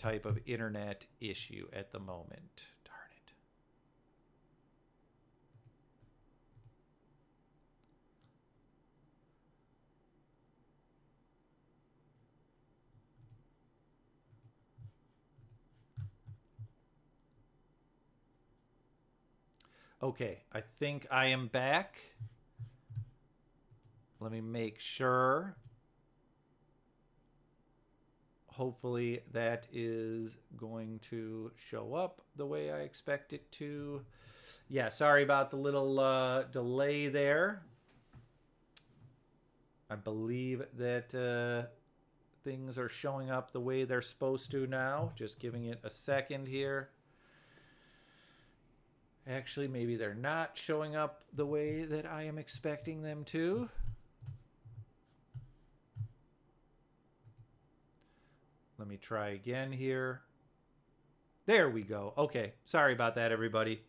type of internet issue at the moment. Darn it. Okay, I think I am back. Let me make sure. Hopefully that is going to show up the way I expect it to. Yeah, sorry about the little delay there. I believe that things are showing up the way they're supposed to now. Just giving it a second here. Actually, maybe they're not showing up the way that I am expecting them to. Let me try again here. There we go. Okay, sorry about that, everybody.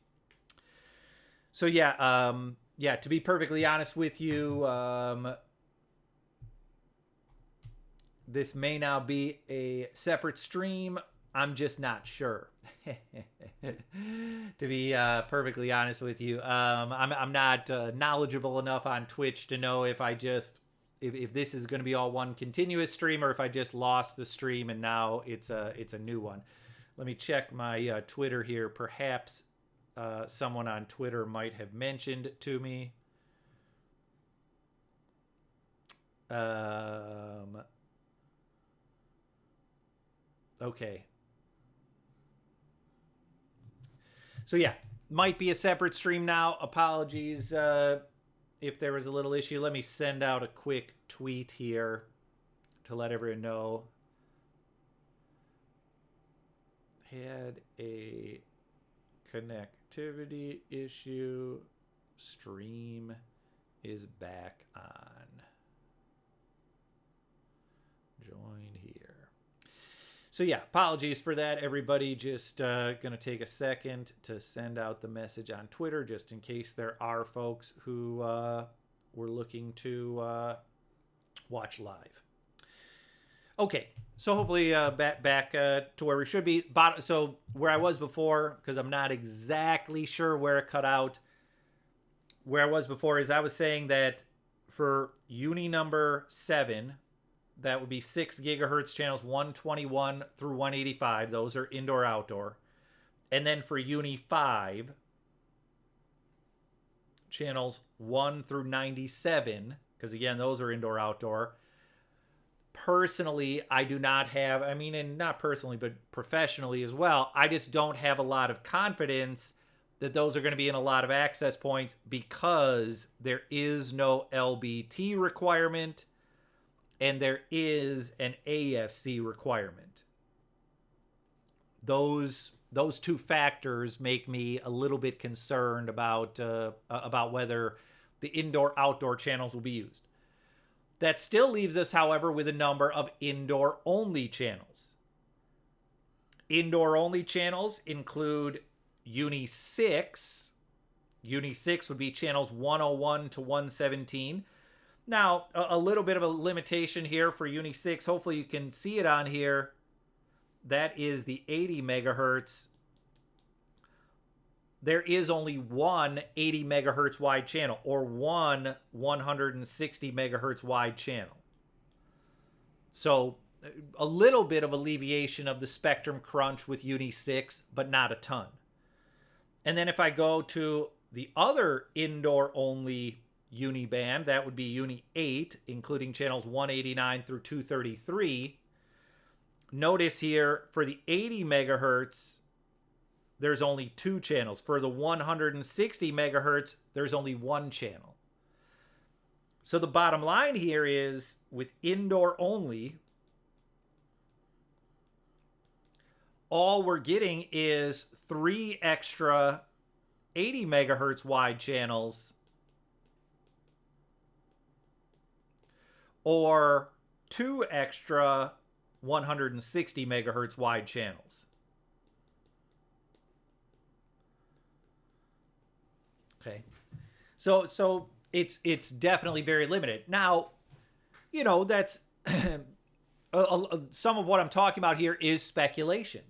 So yeah, yeah. To be perfectly honest with you, this may now be a separate stream. I'm just not sure. To be perfectly honest with you, I'm not knowledgeable enough on Twitch to know if I just if this is going to be all one continuous stream or if I just lost the stream and now it's a new one. Let me check my Twitter here. Perhaps someone on Twitter might have mentioned to me. Okay. So yeah, might be a separate stream now. Apologies if there was a little issue. Let me send out a quick tweet here to let everyone know. Had a connectivity issue. Stream is back on. Join here. So yeah, apologies for that, everybody. Just going to take a second to send out the message on Twitter just in case there are folks who were looking to watch live. Okay, so hopefully back to where we should be. So where I was before, because I'm not exactly sure where it cut out. Where I was before is I was saying that for uni number 7, that would be 6 gigahertz channels 121 through 185. Those are indoor outdoor. And then for uni 5, channels 1 through 97, because again, those are indoor outdoor. Personally, I do not have, I mean, and not personally, but professionally as well, I just don't have a lot of confidence that those are going to be in a lot of access points because there is no LBT requirement and there is an AFC requirement. Those two factors make me a little bit concerned about whether the indoor-outdoor channels will be used. That still leaves us, however, with a number of indoor-only channels. Indoor-only channels include Uni 6. Uni 6 would be channels 101 to 117. Now, a little bit of a limitation here for Uni 6. Hopefully you can see it on here. That is the 80 megahertz. There is only one 80 megahertz wide channel or one 160 megahertz wide channel. So a little bit of alleviation of the spectrum crunch with Uni 6, but not a ton. And then if I go to the other indoor-only Uni band, that would be Uni 8, including channels 189 through 233. Notice here, for the 80 megahertz, there's only 2 channels. For the 160 megahertz, there's only 1 channel. So the bottom line here is, with indoor only, all we're getting is 3 extra 80 megahertz wide channels or 2 extra 160 megahertz wide channels. Okay. So it's definitely very limited. Now, you know, that's some of what I'm talking about here is speculation.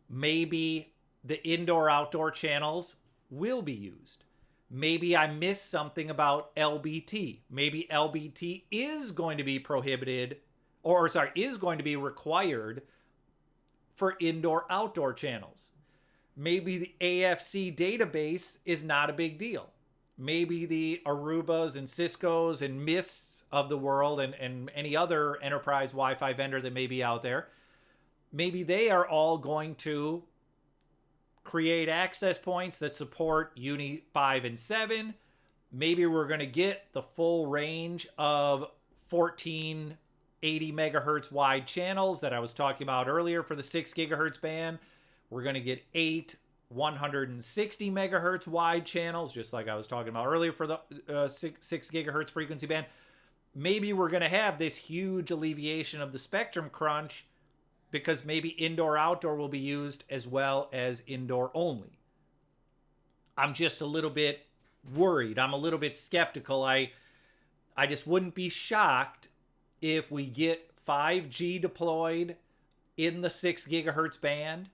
Maybe the indoor-outdoor channels will be used. Maybe I missed something about LBT. Maybe LBT is going to be prohibited, or sorry, is going to be required for indoor-outdoor channels. Maybe the AFC database is not a big deal. Maybe the Arubas and Ciscos and Mists of the world and any other enterprise Wi-Fi vendor that may be out there, maybe they are all going to create access points that support Uni 5 and 7. Maybe we're going to get the full range of 1480 megahertz wide channels that I was talking about earlier for the 6 gigahertz band. We're going to get 8 160 megahertz wide channels, just like I was talking about earlier for the 6 gigahertz frequency band. Maybe we're going to have this huge alleviation of the spectrum crunch because maybe indoor-outdoor will be used as well as indoor-only. I'm just a little bit worried. I'm a little bit skeptical. I just wouldn't be shocked if we get 5G deployed in the 6 gigahertz band.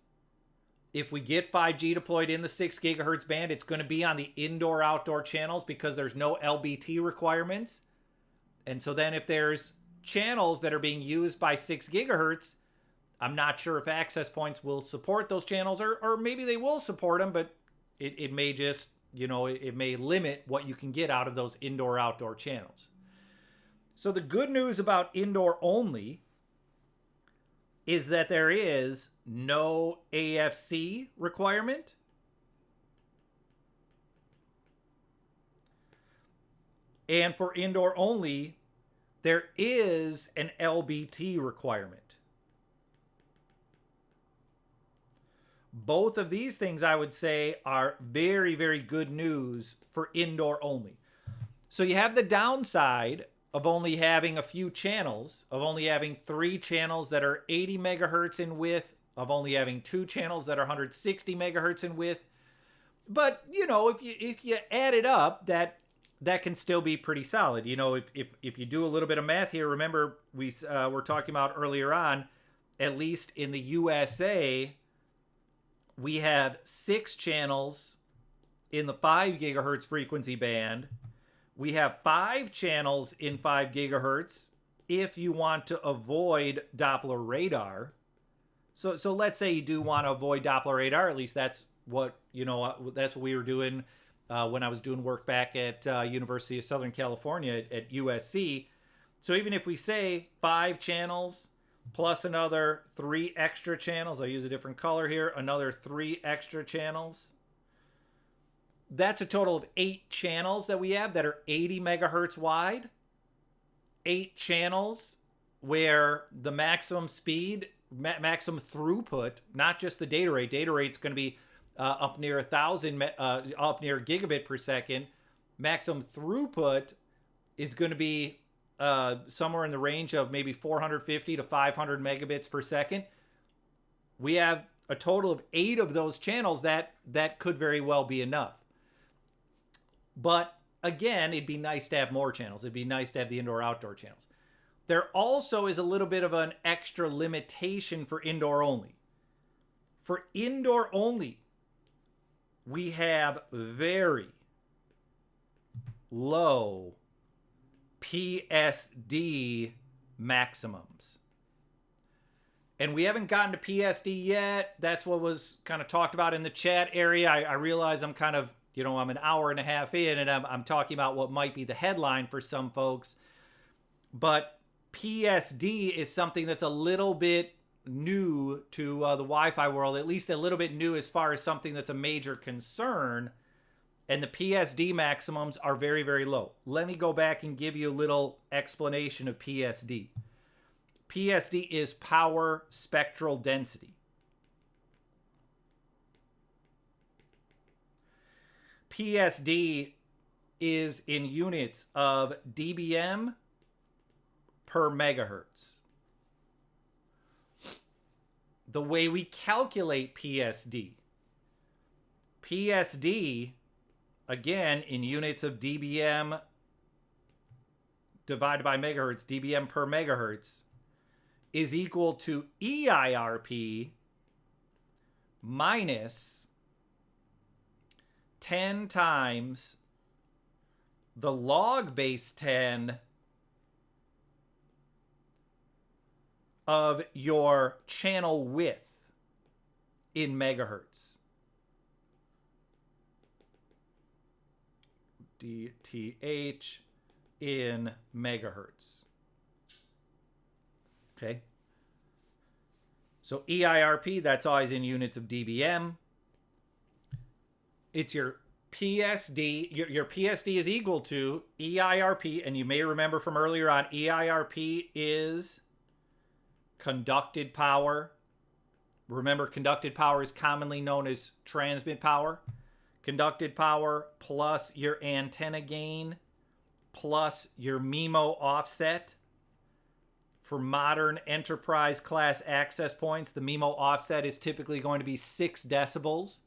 If we get 5G deployed in the 6 gigahertz band, it's going to be on the indoor-outdoor channels because there's no LBT requirements. And so then if there's channels that are being used by 6 gigahertz, I'm not sure if access points will support those channels, or maybe they will support them, but it may just, it may limit what you can get out of those indoor-outdoor channels. So the good news about indoor-only is that there is no AFC requirement. And for indoor only, there is an LBT requirement. Both of these things, I would say, are very, very good news for indoor only. So you have the downside of only having a few channels, of only having 3 channels that are 80 megahertz in width, of only having 2 channels that are 160 megahertz in width. But, if you add it up, that can still be pretty solid. If you do a little bit of math here, remember we were talking about earlier on, at least in the USA, we have 6 channels in the 5 gigahertz frequency band. We have 5 channels in 5 gigahertz if you want to avoid Doppler radar. So let's say you do want to avoid Doppler radar. At least that's what that's what we were doing when I was doing work back at University of Southern California at USC. So even if we say 5 channels plus another 3 extra channels, I'll use a different color here, another 3 extra channels. That's a total of 8 channels that we have that are 80 megahertz wide. 8 channels where the maximum speed, maximum throughput, not just the data rate. Data rate's going to be up near 1,000, up near gigabit per second. Maximum throughput is going to be somewhere in the range of maybe 450 to 500 megabits per second. We have a total of 8 of those channels that could very well be enough. But again, it'd be nice to have more channels. It'd be nice to have the indoor-outdoor channels. There also is a little bit of an extra limitation for indoor only. For indoor only, we have very low PSD maximums. And we haven't gotten to PSD yet. That's what was kind of talked about in the chat area. I realize I'm kind of, I'm an hour and a half in and I'm talking about what might be the headline for some folks. But PSD is something that's a little bit new to the Wi-Fi world, at least a little bit new as far as something that's a major concern. And the PSD maximums are very, very low. Let me go back and give you a little explanation of PSD. PSD is power spectral density. PSD is in units of dBm per megahertz. The way we calculate PSD, again, in units of dBm divided by megahertz, dBm per megahertz, is equal to EIRP minus 10 times the log base 10 of your channel width in megahertz. DTH in megahertz. Okay. So EIRP, that's always in units of dBm. It's your PSD. Your PSD is equal to EIRP, and you may remember from earlier on, EIRP is conducted power. Remember, conducted power is commonly known as transmit power. Conducted power plus your antenna gain plus your MIMO offset. For modern enterprise class access points, the MIMO offset is typically going to be 6 decibels.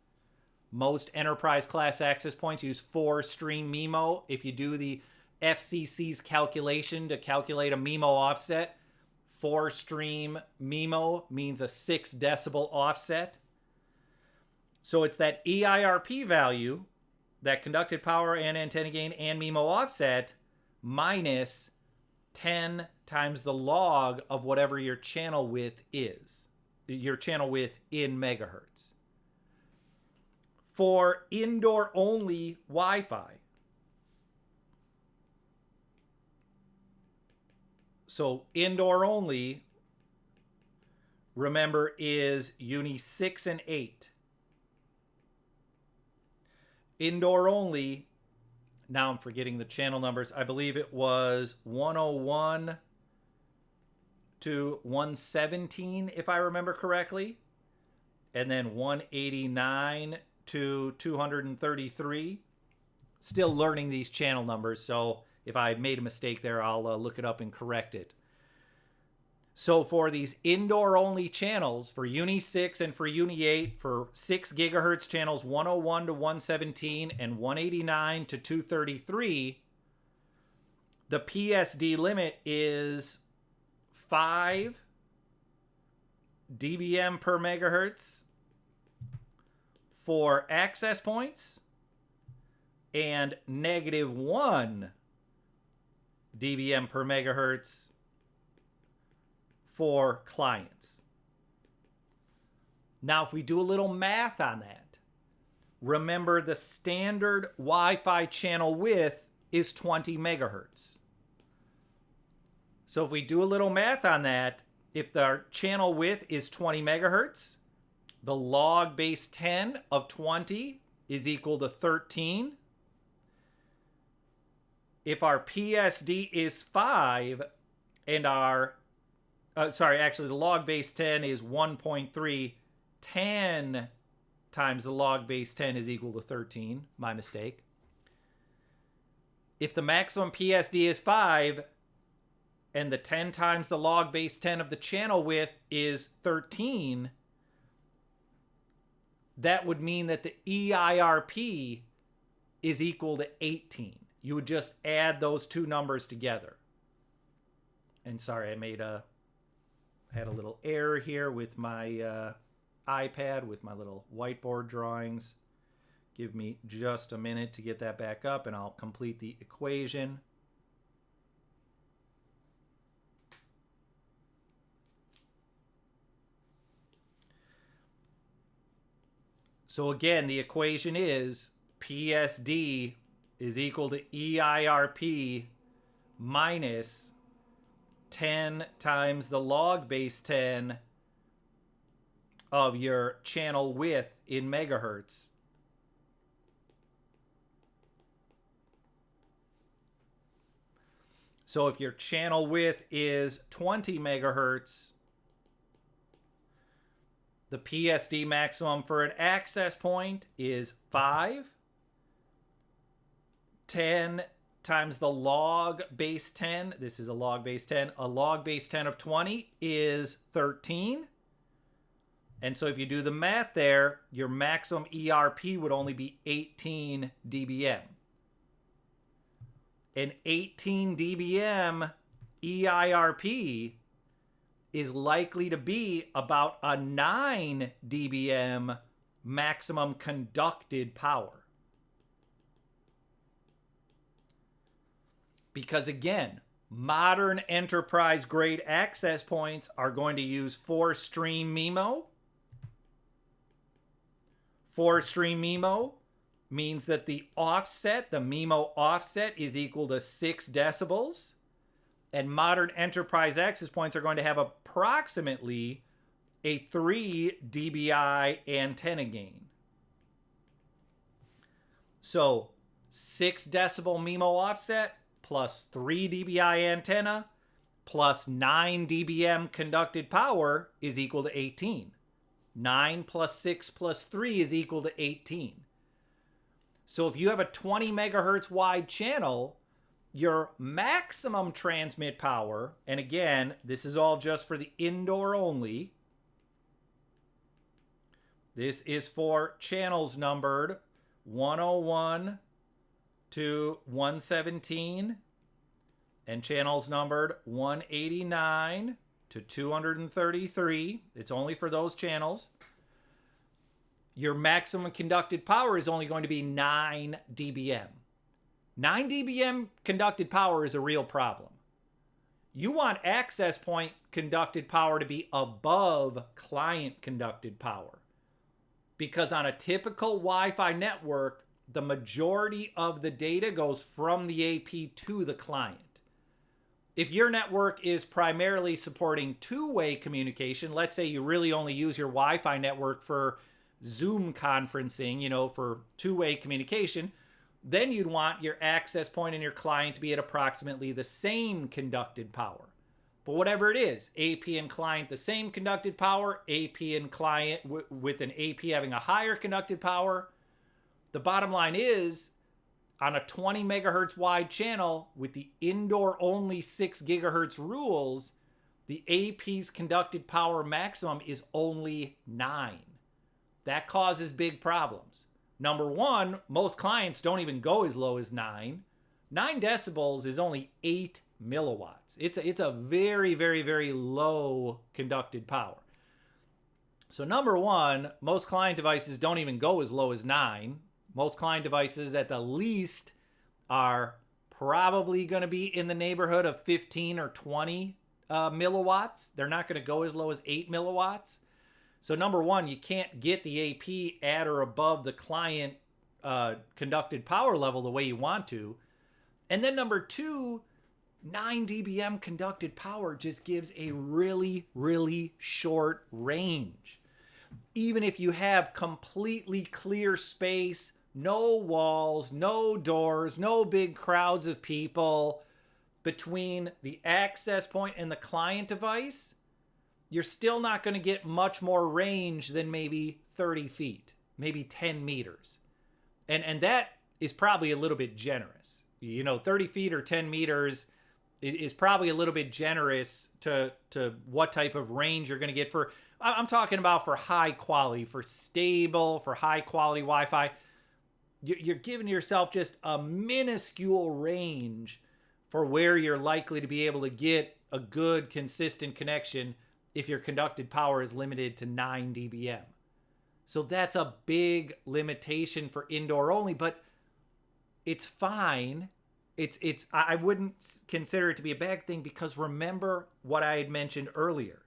Most enterprise class access points use 4-stream MIMO. If you do the FCC's calculation to calculate a MIMO offset, 4-stream MIMO means a 6 decibel offset. So it's that EIRP value, that conducted power and antenna gain and MIMO offset, minus 10 times the log of whatever your channel width is. Your channel width in megahertz. For indoor-only Wi-Fi. So indoor-only, remember, is Uni 6 and 8. Indoor-only, now I'm forgetting the channel numbers. I believe it was 101 to 117, if I remember correctly. And then 189 to 233. Still learning these channel numbers, so if I made a mistake there, I'll look it up and correct it. So for these indoor-only channels, for Uni 6 and for Uni 8, for 6 gigahertz channels 101 to 117 and 189 to 233, the PSD limit is 5 dBm per megahertz for access points and -1 dBm per megahertz for clients. Now, if we do a little math on that, remember the standard Wi-Fi channel width is 20 megahertz. So if we do a little math on that, if our channel width is 20 megahertz, the log base 10 of 20 is equal to 13. If our PSD is 5 and our the log base 10 is 1.3. 10 times the log base 10 is equal to 13. My mistake. If the maximum PSD is 5 and the 10 times the log base 10 of the channel width is 13, that would mean that the EIRP is equal to 18. You would just add those two numbers together. And sorry, I had a little error here with my iPad with my little whiteboard drawings. Give me just a minute to get that back up and I'll complete the equation. So again, the equation is PSD is equal to EIRP minus 10 times the log base 10 of your channel width in megahertz. So if your channel width is 20 megahertz, the PSD maximum for an access point is 5. 10 times the log base 10. This is a log base 10. A log base 10 of 20 is 13. And so if you do the math there, your maximum ERP would only be 18 dBm. An 18 dBm EIRP is likely to be about a 9 dBm maximum conducted power. Because again, modern enterprise grade access points are going to use 4-stream MIMO. 4-stream MIMO means that the offset, the MIMO offset, is equal to 6 decibels. And modern enterprise access points are going to have approximately a 3 dBi antenna gain. So 6 decibel MIMO offset plus 3 dBi antenna plus 9 dBm conducted power is equal to 18. 9 plus 6 plus 3 is equal to 18. So if you have a 20 megahertz wide channel, your maximum transmit power, and again, this is all just for the indoor only. This is for channels numbered 101 to 117 and channels numbered 189 to 233. It's only for those channels. Your maximum conducted power is only going to be 9 dBm. 9 dBm conducted power is a real problem. You want access point conducted power to be above client conducted power. Because on a typical Wi-Fi network, the majority of the data goes from the AP to the client. If your network is primarily supporting two-way communication, let's say you really only use your Wi-Fi network for Zoom conferencing, for two-way communication, then you'd want your access point and your client to be at approximately the same conducted power. But whatever it is, AP and client the same conducted power, AP and client with an AP having a higher conducted power. The bottom line is, on a 20 megahertz wide channel with the indoor only 6 gigahertz rules, the AP's conducted power maximum is only 9. That causes big problems. Number one, most clients don't even go as low as 9. 9 decibels is only 8 milliwatts. It's a very, very, very low conducted power. So number one, most client devices don't even go as low as 9. Most client devices at the least are probably going to be in the neighborhood of 15 or 20 milliwatts. They're not going to go as low as 8 milliwatts. So number one, you can't get the AP at or above the client conducted power level the way you want to. And then number two, 9 dBm conducted power just gives a really, really short range. Even if you have completely clear space, no walls, no doors, no big crowds of people between the access point and the client device, you're still not going to get much more range than maybe 30 feet, maybe 10 meters. And that is probably a little bit generous. 30 feet or 10 meters is probably a little bit generous to what type of range you're going to get for, I'm talking about for high quality, for stable, for high quality Wi-Fi. You're giving yourself just a minuscule range for where you're likely to be able to get a good, consistent connection if your conducted power is limited to 9 dBm. So that's a big limitation for indoor only, but it's fine. I wouldn't consider it to be a bad thing, because remember what I had mentioned earlier.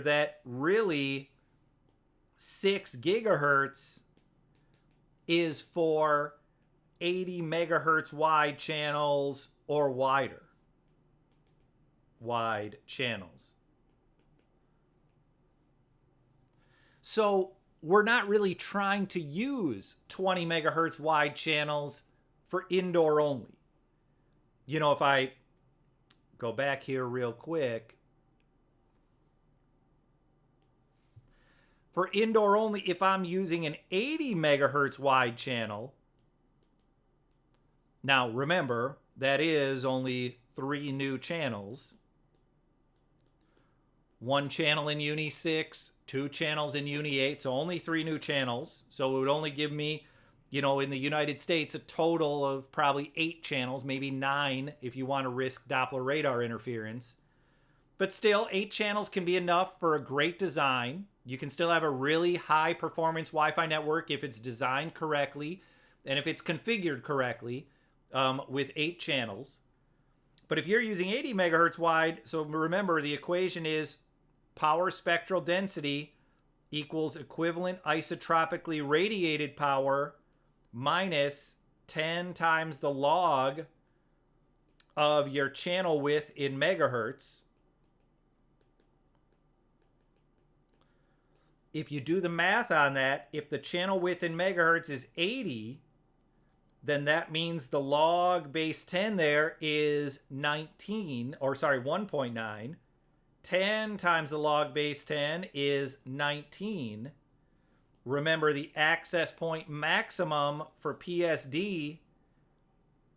That really 6 gigahertz is for 80 megahertz wide channels or wider. Wide channels. So we're not really trying to use 20 megahertz wide channels for indoor only. If I go back here real quick, for indoor only, if I'm using an 80 megahertz wide channel, now remember, that is only 3 new channels. 1 channel in Uni 6, 2 channels in Uni 8, so only 3 new channels. So it would only give me, in the United States, a total of probably 8 channels, maybe 9 if you want to risk Doppler radar interference. But still, 8 channels can be enough for a great design. You can still have a really high performance Wi-Fi network if it's designed correctly and if it's configured correctly with 8 channels. But if you're using 80 megahertz wide, so remember the equation is power spectral density equals equivalent isotropically radiated power minus 10 times the log of your channel width in megahertz. If you do the math on that, if the channel width in megahertz is 80, then that means the log base 10 there is 19, or sorry, 1.9. 10 times the log base 10 is 19. Remember, the access point maximum for PSD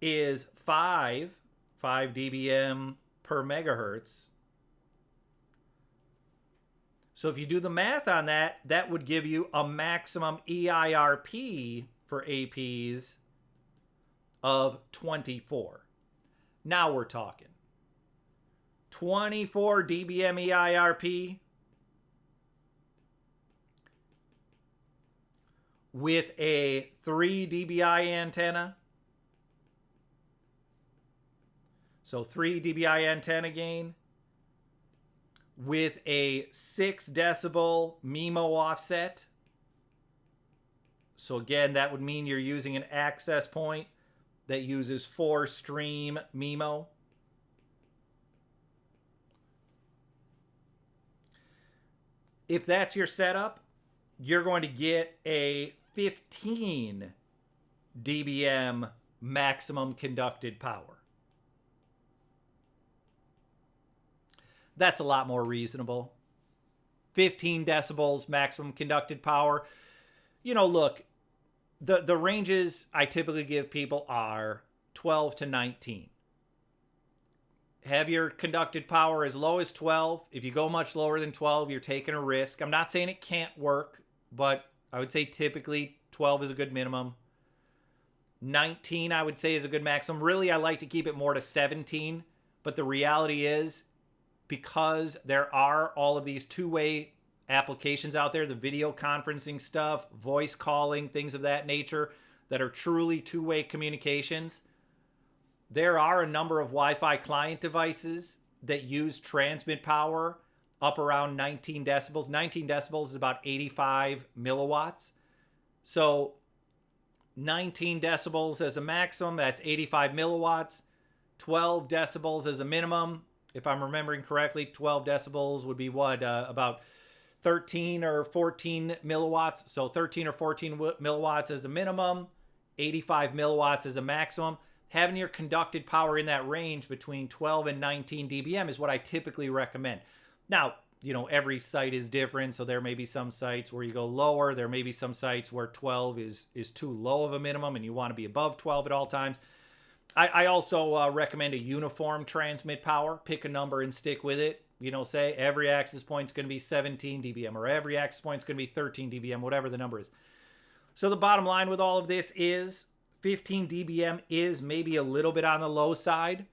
is 5 dBm per megahertz. So if you do the math on that, that would give you a maximum EIRP for APs of 24. Now we're talking. 24 dBm EIRP with a 3 dBi antenna. So 3 dBi antenna gain with a 6 decibel MIMO offset. So again, that would mean you're using an access point that uses 4 stream MIMO. If that's your setup, you're going to get a 15 dBm maximum conducted power. That's a lot more reasonable. 15 decibels maximum conducted power. You know, look, the ranges I typically give people are 12 to 19. Have your conducted power as low as 12. If you go much lower than 12, you're taking a risk. I'm not saying it can't work, but I would say typically 12 is a good minimum. 19, I would say, is a good maximum. Really, I like to keep it more to 17, but the reality is, because there are all of these two-way applications out there, the video conferencing stuff, voice calling, things of that nature, that are truly two-way communications, there are a number of Wi-Fi client devices that use transmit power up around 19 decibels. 19 decibels is about 85 milliwatts. So 19 decibels as a maximum, that's 85 milliwatts. 12 decibels as a minimum. If I'm remembering correctly, 12 decibels would be what? About 13 or 14 milliwatts. So 13 or 14 milliwatts as a minimum, 85 milliwatts as a maximum. Having your conducted power in that range between 12 and 19 dBm is what I typically recommend. Now, you know, every site is different, so there may be some sites where you go lower. There may be some sites where 12 is too low of a minimum and you want to be above 12 at all times. I also recommend a uniform transmit power. Pick a number and stick with it. You know, say every access point is going to be 17 dBm or every access point is going to be 13 dBm, whatever the number is. So the bottom line with all of this is 15 dBm is maybe a little bit on the low side.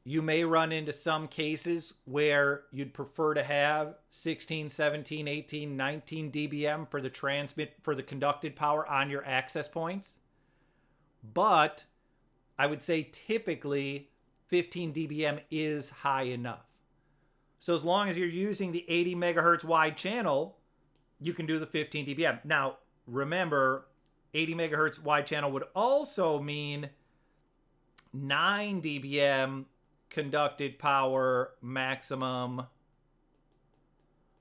You may run into some cases where you'd prefer to have 16, 17, 18, 19 dBm for the transmit, for the conducted power on your access points. But I would say typically 15 dBm is high enough. So as long as you're using the 80 megahertz wide channel, you can do the 15 dBm. Now, remember, 80 megahertz wide channel would also mean 9 dBm conducted power maximum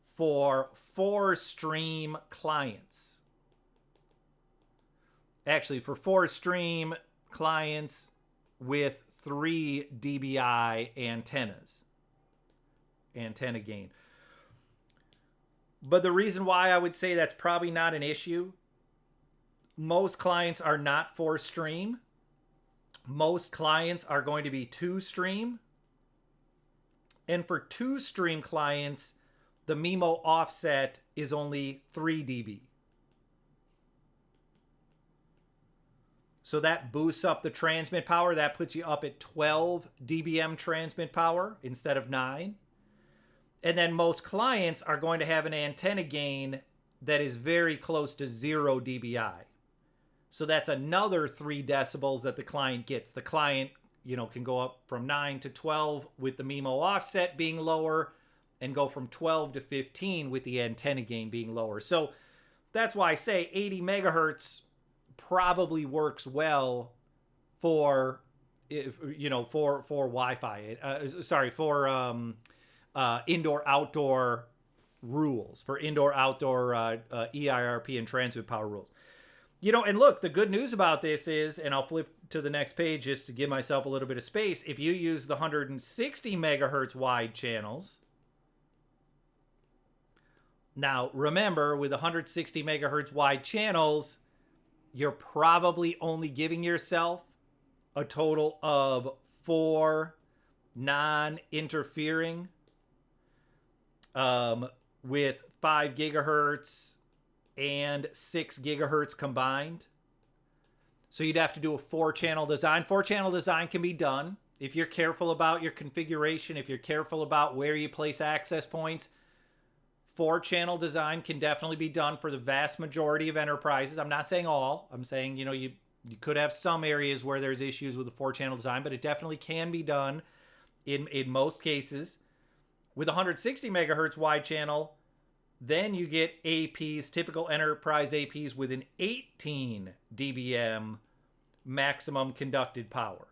for 4 stream clients. Actually, for 4 stream clients with 3 dBi antennas. Antenna gain. But the reason why I would say that's probably not an issue, most clients are not 4 stream. Most clients are going to be 2 stream. And for 2 stream clients, the MIMO offset is only 3 dB. So that boosts up the transmit power. That puts you up at 12 dBm transmit power instead of 9. And then most clients are going to have an antenna gain that is very close to 0 dBi. So that's another 3 decibels that the client gets. The client, can go up from 9 to 12 with the MIMO offset being lower, and go from 12 to 15 with the antenna gain being lower. So that's why I say 80 megahertz probably works well for, for Wi-Fi. For indoor-outdoor rules, for indoor-outdoor EIRP and transmit power rules. And look, the good news about this is, and I'll flip to the next page just to give myself a little bit of space. If you use the 160 megahertz wide channels, now remember, with 160 megahertz wide channels, you're probably only giving yourself a total of 4 non-interfering with 5 gigahertz and 6 gigahertz combined. So you'd have to do a 4-channel design. 4-channel design can be done if you're careful about your configuration, if you're careful about where you place access points. 4-channel design can definitely be done for the vast majority of enterprises. I'm not saying all. I'm saying, you could have some areas where there's issues with the 4-channel design, but it definitely can be done in most cases. With 160 megahertz wide channel, then you get APs, typical enterprise APs, with an 18 dBm maximum conducted power.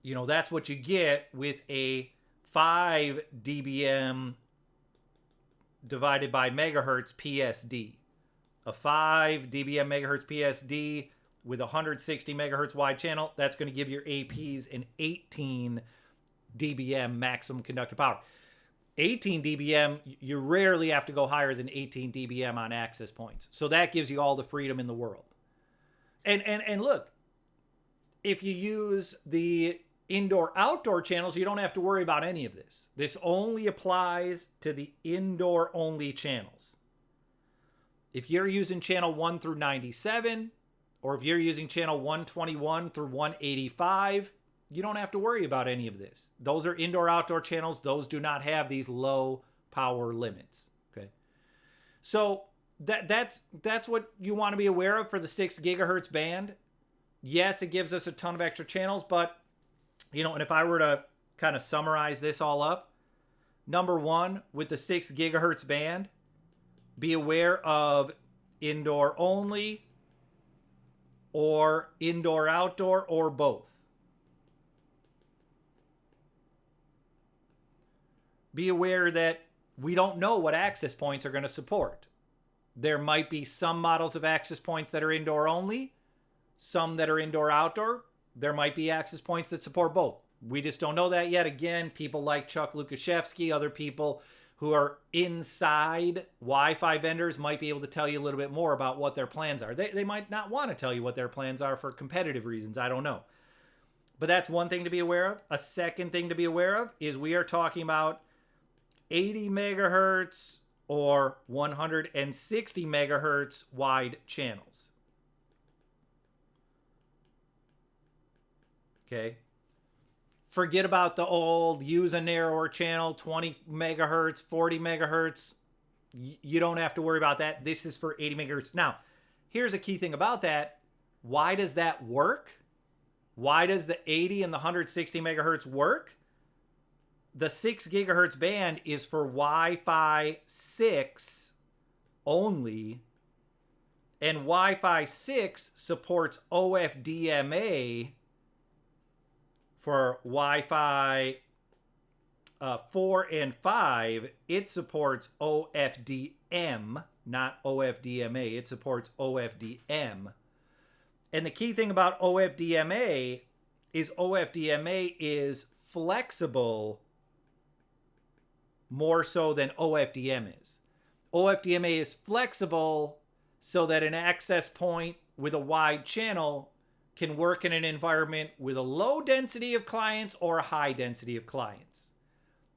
That's what you get with a 5 dBm divided by megahertz PSD. A 5 dBm megahertz PSD with 160 megahertz wide channel, that's going to give your APs an 18 dBm maximum conductive power. 18 dBm, you rarely have to go higher than 18 dBm on access points. So that gives you all the freedom in the world. And look, if you use the indoor-outdoor channels, you don't have to worry about any of this. This only applies to the indoor-only channels. If you're using channel 1 through 97, or if you're using channel 121 through 185, you don't have to worry about any of this. Those are indoor-outdoor channels. Those do not have these low power limits. Okay, so that's what you want to be aware of for the 6 gigahertz band. Yes, it gives us a ton of extra channels, but and if I were to kind of summarize this all up, number one, with the 6 gigahertz band, be aware of indoor only or indoor outdoor or both. Be aware that we don't know what access points are going to support. There might be some models of access points that are indoor only, some that are indoor outdoor. There might be access points that support both. We just don't know that yet. Again, people like Chuck Lukashevsky, other people who are inside Wi-Fi vendors might be able to tell you a little bit more about what their plans are. They might not want to tell you what their plans are for competitive reasons. I don't know. But that's one thing to be aware of. A second thing to be aware of is we are talking about 80 megahertz or 160 megahertz wide channels. Okay. Forget about the old use a narrower channel, 20 megahertz, 40 megahertz. You don't have to worry about that. This is for 80 megahertz. Now, here's a key thing about that. Why does that work? Why does the 80 and the 160 megahertz work? The 6 gigahertz band is for Wi-Fi 6 only, and Wi-Fi 6 supports OFDMA for Wi-Fi 4 and 5. It supports OFDM, not OFDMA. It supports OFDM. And the key thing about OFDMA is flexible more so than OFDM is. OFDMA is flexible so that an access point with a wide channel can work in an environment with a low density of clients or a high density of clients.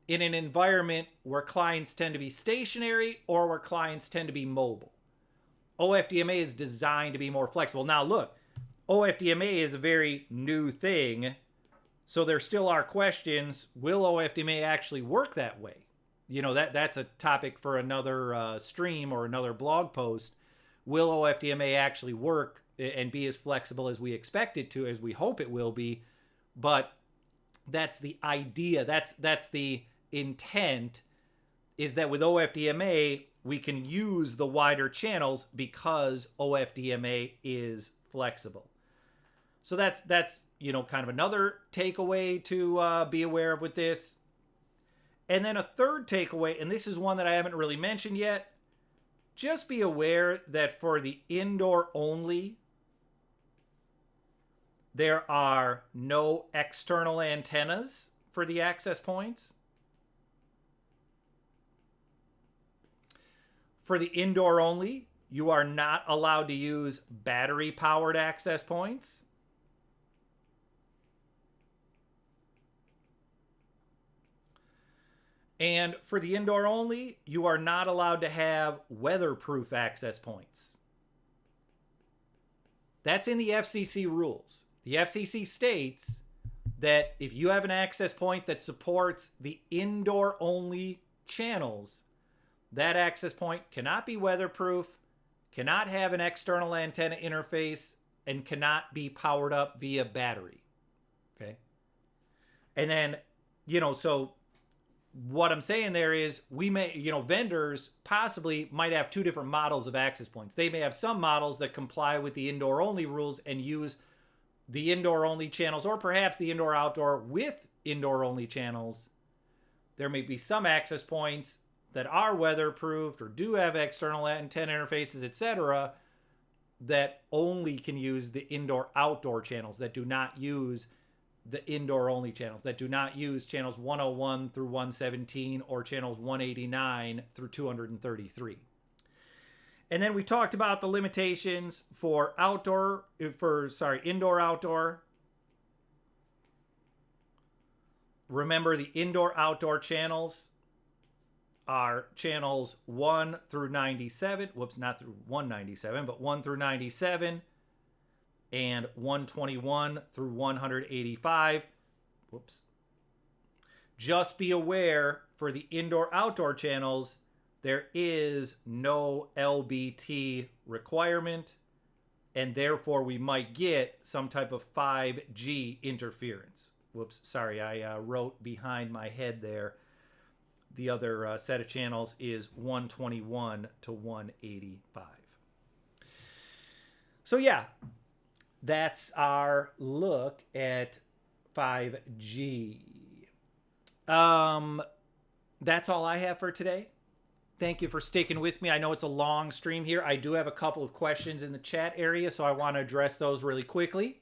In an environment where clients tend to be stationary or where clients tend to be mobile. OFDMA is designed to be more flexible. Now look, OFDMA is a very new thing. So there still are questions. Will OFDMA actually work that way? You know, that's a topic for another stream or another blog post. Will OFDMA actually work and be as flexible as we expect it to, as we hope it will be? But that's the idea. That's the intent, is that with OFDMA, we can use the wider channels because OFDMA is flexible. So that's you know, kind of another takeaway to be aware of with this. And then a third takeaway, and this is one that I haven't really mentioned yet, just be aware that for the indoor only, there are no external antennas for the access points. For the indoor only, you are not allowed to use battery-powered access points. And for the indoor only, you are not allowed to have weatherproof access points. That's in the FCC rules. The FCC states that if you have an access point that supports the indoor only channels, that access point cannot be weatherproof, cannot have an external antenna interface, and cannot be powered up via battery. Okay? And then, you know, so what I'm saying there is we may, you know, vendors possibly might have two different models of access points. They may have some models that comply with the indoor only rules and use the indoor only channels, or perhaps the indoor outdoor with indoor only channels. There may be some access points that are weatherproofed or do have external antenna interfaces, etc., that only can use the indoor outdoor channels, that do not use the indoor only channels, that do not use channels 101 through 117 or channels 189 through 233. And then we talked about the limitations for indoor outdoor. Remember, the indoor outdoor channels are channels 1 through 97. Whoops, not through 197, but 1 through 97 and 121 through 185. Whoops. Just be aware, for the indoor outdoor channels, there is no LBT requirement, and therefore we might get some type of 5G interference. Whoops, sorry, I wrote behind my head there. The other set of channels is 121 to 185. So yeah, that's our look at 5G. That's all I have for today. Thank you for sticking with me. I know it's a long stream here. I do have a couple of questions in the chat area, so I want to address those really quickly.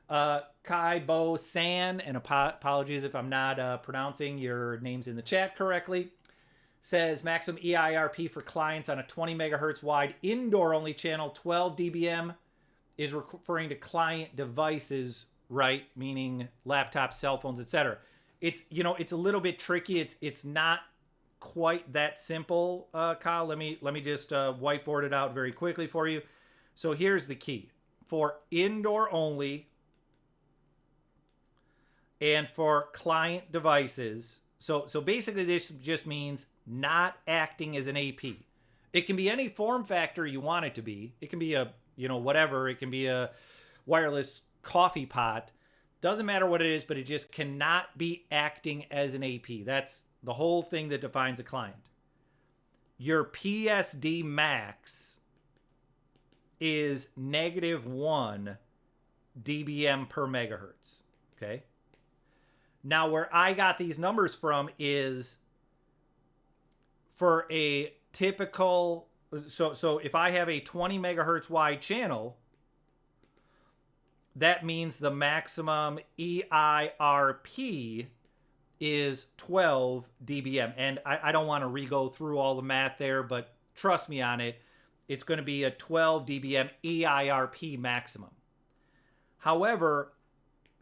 Kai Bo San, and apologies if I'm not pronouncing your names in the chat correctly, says maximum EIRP for clients on a 20 megahertz wide indoor only channel, 12 dBm, is referring to client devices, right? Meaning laptops, cell phones, etc. It's, you know, it's a little bit tricky. It's not quite that simple, Kyle. Let me just whiteboard it out very quickly for you. So here's the key. For indoor only and for client devices, so basically this just means not acting as an AP. It can be any form factor you want it to be. It can be a, you know, whatever. It can be a wireless coffee pot. Doesn't matter what it is, but it just cannot be acting as an AP. That's the whole thing that defines a client. Your PSD max is -1 dBm per megahertz. Okay. Now, where I got these numbers from is for a typical, so if I have a 20 megahertz wide channel, that means the maximum EIRP is 12 dBm. And I don't want to re-go through all the math there, but trust me on it. It's going to be a 12 dBm EIRP maximum. However,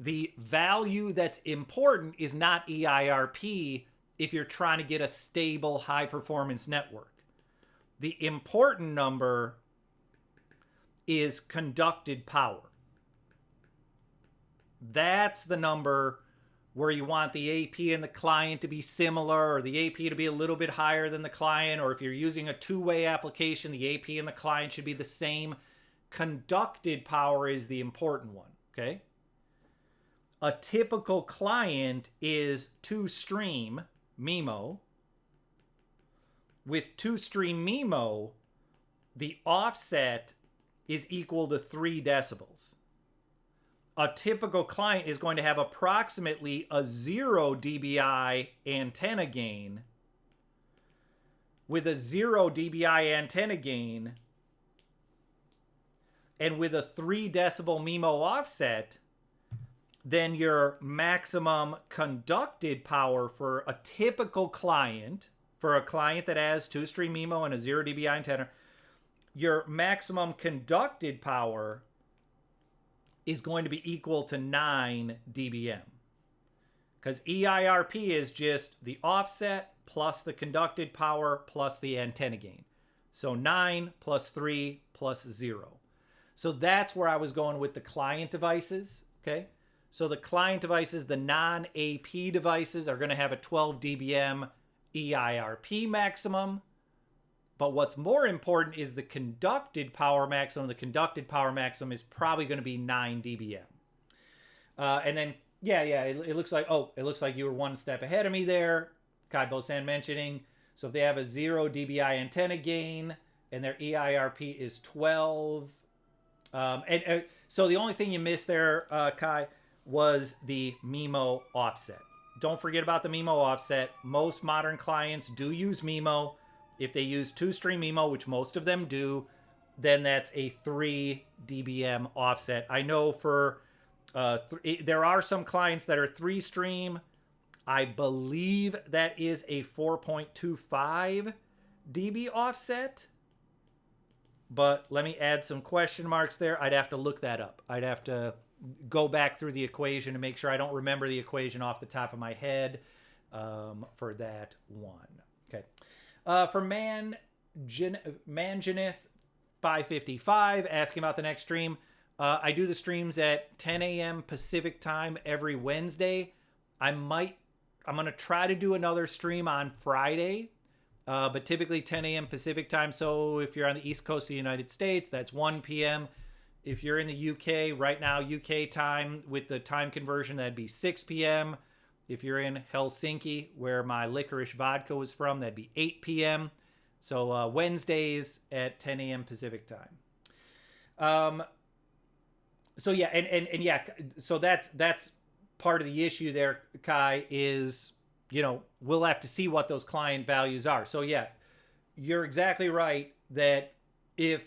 the value that's important is not EIRP if you're trying to get a stable high-performance network. The important number is conducted power. That's the number where you want the AP and the client to be similar, or the AP to be a little bit higher than the client, or if you're using a two-way application, the AP and the client should be the same. Conducted power is the important one, okay? A typical client is 2-stream MIMO. With 2-stream MIMO, the offset is equal to 3 decibels. A typical client is going to have approximately a 0 dBi antenna gain. With a 0 dBi antenna gain and with a 3 decibel MIMO offset, then your maximum conducted power for a typical client, for a client that has 2-stream MIMO and a 0 dBi antenna, your maximum conducted power is going to be equal to 9 dBm. Because EIRP is just the offset plus the conducted power plus the antenna gain. So 9 plus 3 plus 0. So that's where I was going with the client devices, okay? So the client devices, the non-AP devices, are going to have a 12 dBm EIRP maximum. But what's more important is the conducted power maximum. The conducted power maximum is probably going to be 9 dBm. And then, it looks like you were one step ahead of me there. Kai Bosan mentioning. So if they have a 0 dBi antenna gain and their EIRP is 12. So the only thing you missed there, Kai, was the MIMO offset. Don't forget about the MIMO offset. Most modern clients do use MIMO. If they use 2-stream MIMO, which most of them do, then that's a 3 dBm offset. I know for there are some clients that are 3-stream. I believe that is a 4.25 dB offset. But let me add some question marks there. I'd have to look that up. I'd have to go back through the equation to make sure I don't remember the equation off the top of my head for that one. Okay. For Manjanith 555 asking about the next stream. I do the streams at 10 a.m. Pacific time every Wednesday. I'm going to try to do another stream on Friday, but typically 10 a.m. Pacific time. So if you're on the East Coast of the United States, that's 1 p.m. If you're in the UK, right now, UK time with the time conversion, that'd be 6 p.m. If you're in Helsinki, where my licorice vodka was from, that'd be 8 p.m. So Wednesdays at 10 a.m. Pacific time. So that's part of the issue there, Kai, is, we'll have to see what those client values are. So yeah, you're exactly right that if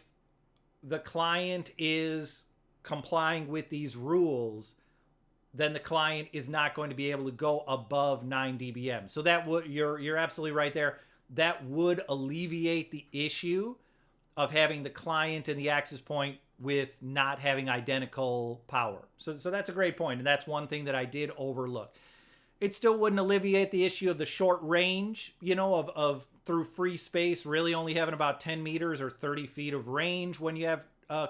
the client is complying with these rules, then the client is not going to be able to go above 9 dBm. So that would, you're absolutely right there. That would alleviate the issue of having the client and the access point with not having identical power. So that's a great point, and that's one thing that I did overlook. It still wouldn't alleviate the issue of the short range, of through free space really only having about 10 meters or 30 feet of range when you have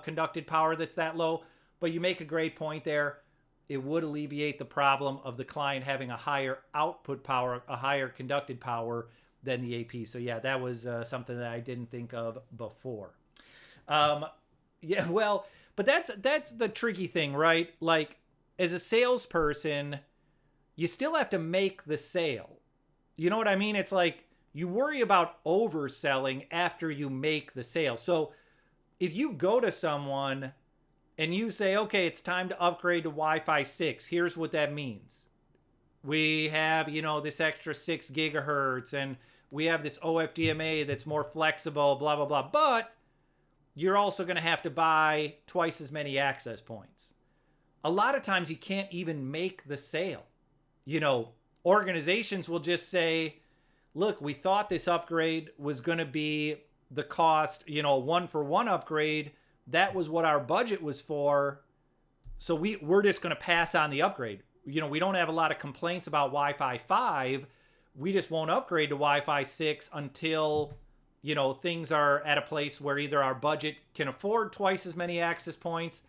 conducted power that's that low. But you make a great point there. It would alleviate the problem of the client having a higher output power, a higher conducted power than the AP. So yeah, that was something that I didn't think of before. Yeah, well, but that's the tricky thing, right? Like, as a salesperson, you still have to make the sale. You know what I mean? It's like you worry about overselling after you make the sale. So if you go to someone and you say, okay, it's time to upgrade to Wi-Fi 6, here's what that means. We have, this extra 6 gigahertz, and we have this OFDMA that's more flexible, blah, blah, blah. But you're also going to have to buy twice as many access points. A lot of times you can't even make the sale. Organizations will just say, look, we thought this upgrade was going to be the cost, 1-for-1 upgrade. That was what our budget was for. So we're just going to pass on the upgrade. We don't have a lot of complaints about Wi-Fi 5. We just won't upgrade to Wi-Fi 6 until, things are at a place where either our budget can afford twice as many access points,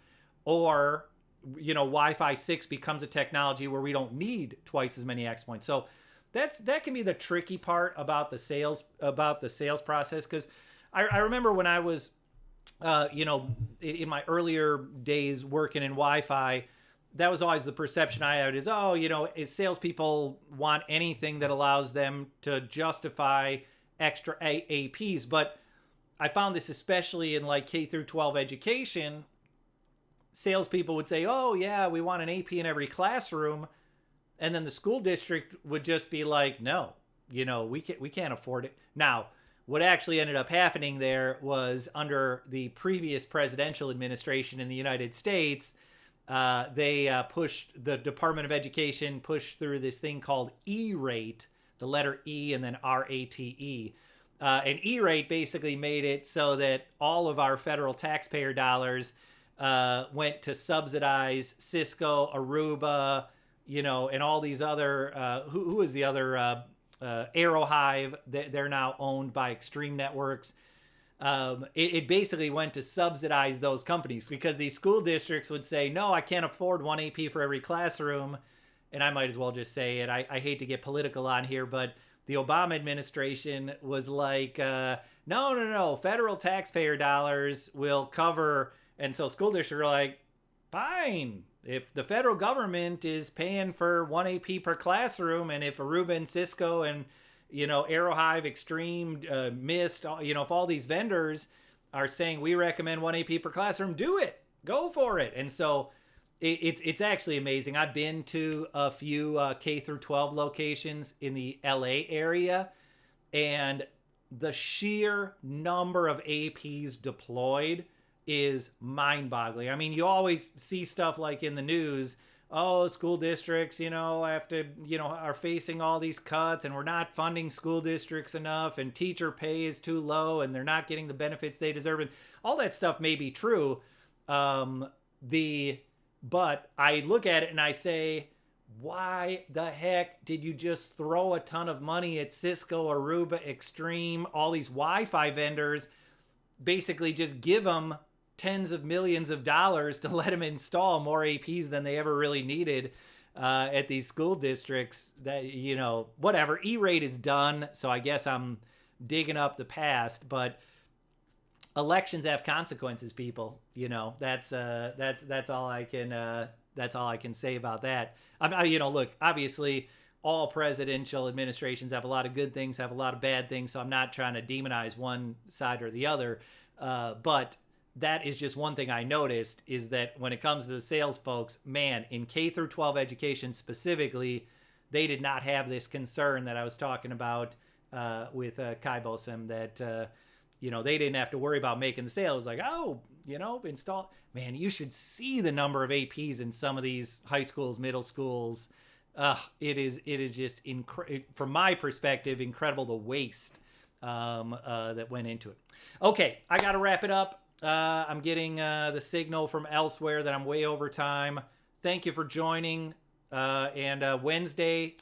or, Wi-Fi 6 becomes a technology where we don't need twice as many access points. So that can be the tricky part about the sales process, because I remember when I was in my earlier days working in Wi-Fi, that was always the perception I had is, salespeople want anything that allows them to justify extra APs. But I found this especially in like K through 12 education. Salespeople would say, oh yeah, we want an AP in every classroom. And then the school district would just be like, no, we can't afford it. Now, what actually ended up happening there was under the previous presidential administration in the United States, they pushed, the Department of Education pushed through this thing called E-rate, the letter E and then R-A-T-E. And E-rate basically made it so that all of our federal taxpayer dollars went to subsidize Cisco, Aruba, and all these other, who is the other, Aerohive. They're now owned by Extreme Networks. It basically went to subsidize those companies, because these school districts would say, no, I can't afford one AP for every classroom. And I might as well just say it. I hate to get political on here, but the Obama administration was like, no, federal taxpayer dollars will cover. And so school districts are like, fine, if the federal government is paying for one AP per classroom, and if Aruba and Cisco and Aerohive, Extreme, Mist, if all these vendors are saying we recommend one AP per classroom, do it, go for it. And so it's actually amazing. I've been to a few K through 12 locations in the LA area, and the sheer number of APs deployed is mind-boggling. I mean, you always see stuff like in the news, oh, school districts, have to, are facing all these cuts, and we're not funding school districts enough, and teacher pay is too low, and they're not getting the benefits they deserve. And all that stuff may be true. But I look at it and I say, why the heck did you just throw a ton of money at Cisco, Aruba, Extreme, all these Wi-Fi vendors, basically just give them tens of millions of dollars to let them install more APs than they ever really needed at these school districts? That, whatever. E-rate is done, so I guess I'm digging up the past, but elections have consequences, people. That's all I can say about that. Look, obviously all presidential administrations have a lot of good things, have a lot of bad things, so I'm not trying to demonize one side or the other, but that is just one thing I noticed, is that when it comes to the sales folks, man, in K through 12 education specifically, they did not have this concern that I was talking about with Kai Bosem, that they didn't have to worry about making the sale. It was like, oh, install. Man, you should see the number of APs in some of these high schools, middle schools. It is just from my perspective, incredible the waste that went into it. Okay, I got to wrap it up. I'm getting the signal from elsewhere that I'm way over time. Thank you for joining. And Wednesday,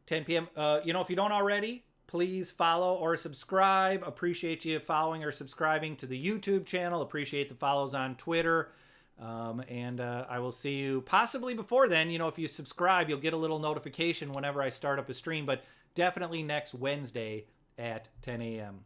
10 p.m. If you don't already, please follow or subscribe. Appreciate you following or subscribing to the YouTube channel. Appreciate the follows on Twitter. And I will see you possibly before then. If you subscribe, you'll get a little notification whenever I start up a stream, but definitely next Wednesday at 10 a.m.